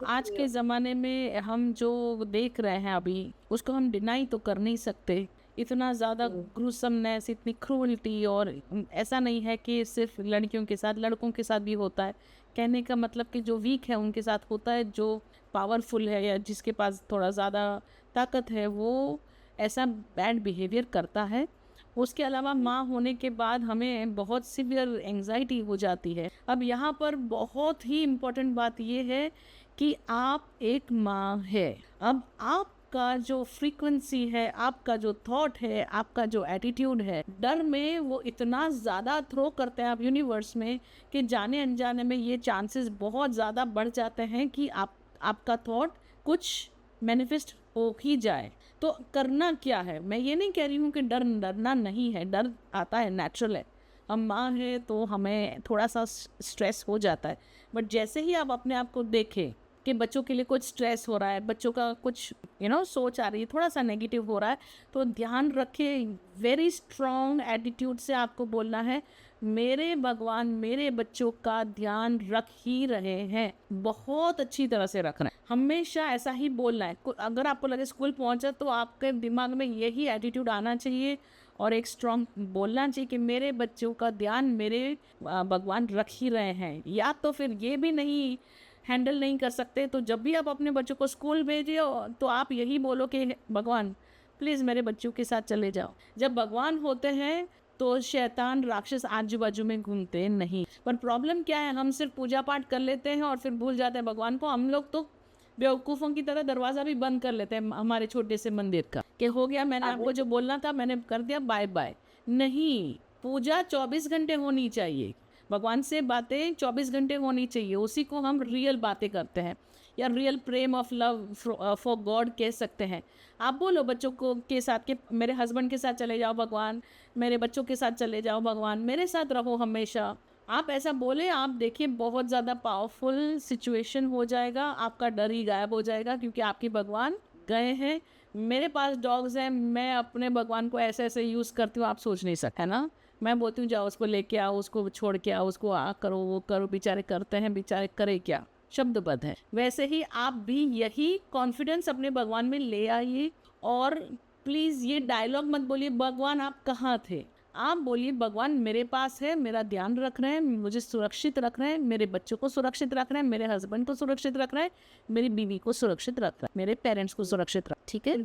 आज के ज़माने में हम जो देख रहे हैं अभी, उसको हम डिनाई तो कर नहीं सकते। इतना ज़्यादा ग्रूसमनेस, इतनी क्रूरटी, और ऐसा नहीं है कि सिर्फ़ लड़कियों के साथ, लड़कों के साथ भी होता है। कहने का मतलब कि जो वीक है उनके साथ होता है, जो पावरफुल है या जिसके पास थोड़ा ज़्यादा ताकत है, वो ऐसा बैड बिहेवियर करता है। उसके अलावा माँ होने के बाद हमें बहुत सीवियर एंग्जाइटी हो जाती है। अब यहाँ पर बहुत ही इम्पोर्टेंट बात ये है कि आप एक माँ है। अब आपका जो फ्रीक्वेंसी है, आपका जो थॉट है, आपका जो एटीट्यूड है, डर में वो इतना ज़्यादा थ्रो करते हैं आप यूनिवर्स में कि जाने अनजाने में ये चांसेस बहुत ज़्यादा बढ़ जाते हैं कि आपका थॉट कुछ मैनिफेस्ट हो ही जाए। तो करना क्या है, मैं ये नहीं कह रही हूँ कि डरना नहीं है, डर आता है, नेचुरल है। हम माँ है तो हमें थोड़ा सा स्ट्रेस हो जाता है, बट जैसे ही आप अपने आप को देखें कि बच्चों के लिए कुछ स्ट्रेस हो रहा है, बच्चों का कुछ सोच आ रही है, थोड़ा सा नेगेटिव हो रहा है, तो ध्यान रखें, वेरी स्ट्रॉन्ग एटीट्यूड से आपको बोलना है, मेरे भगवान मेरे बच्चों का ध्यान रख ही रहे हैं, बहुत अच्छी तरह से रख रहे हैं। हमेशा ऐसा ही बोलना है। अगर आपको लगे स्कूल पहुंचा तो आपके दिमाग में यही एटीट्यूड आना चाहिए और एक स्ट्रॉन्ग बोलना चाहिए कि मेरे बच्चों का ध्यान मेरे भगवान रख ही रहे हैं। या तो फिर ये भी नहीं हैंडल नहीं कर सकते, तो जब भी आप अपने बच्चों को स्कूल भेजिए तो आप यही बोलो कि भगवान प्लीज़ मेरे बच्चों के साथ चले जाओ। जब भगवान होते हैं तो शैतान राक्षस आजू बाजू में घूमते नहीं। पर प्रॉब्लम क्या है, हम सिर्फ पूजा पाठ कर लेते हैं और फिर भूल जाते हैं भगवान को। हम लोग तो बेवकूफ़ों की तरह दरवाज़ा भी बंद कर लेते हैं हमारे छोटे से मंदिर का, कि हो गया, मैंने आपको जो बोलना था मैंने कर दिया, बाय बाय। नहीं, पूजा 24 घंटे होनी चाहिए, भगवान से बातें 24 घंटे होनी चाहिए। उसी को हम रियल बातें करते हैं या real Prem of love for God कह सकते हैं। आप बोलो बच्चों को के साथ कि मेरे हस्बैंड के साथ चले जाओ भगवान, मेरे बच्चों के साथ चले जाओ भगवान, मेरे साथ रहो हमेशा। आप ऐसा बोले, आप देखिए बहुत ज़्यादा पावरफुल सिचुएशन हो जाएगा, आपका डर ही गायब हो जाएगा, क्योंकि आपके भगवान गए हैं। मेरे पास डॉग्स हैं, मैं अपने भगवान को ऐसे ऐसे यूज़ करती हूँ, आप सोच नहीं सकते, है ना। मैं बोलती हूँ जाओ उसको लेके आओ, उसको छोड़ के आओ, उसको करो वो करो, बेचारे करते हैं, बेचारे करे क्या, शब्दबद्ध है। वैसे ही आप भी यही कॉन्फिडेंस अपने भगवान में ले आइए। और प्लीज़ ये डायलॉग मत बोलिए भगवान आप कहाँ थे, आप बोलिए भगवान मेरे पास है, मेरा ध्यान रख रहे हैं, मुझे सुरक्षित रख रहे हैं, मेरे बच्चों को सुरक्षित रख रहे हैं, मेरे हस्बैंड को सुरक्षित रख रहे हैं, मेरी बीवी को सुरक्षित रख रहे हैं, मेरे पेरेंट्स को सुरक्षित रख, ठीक है।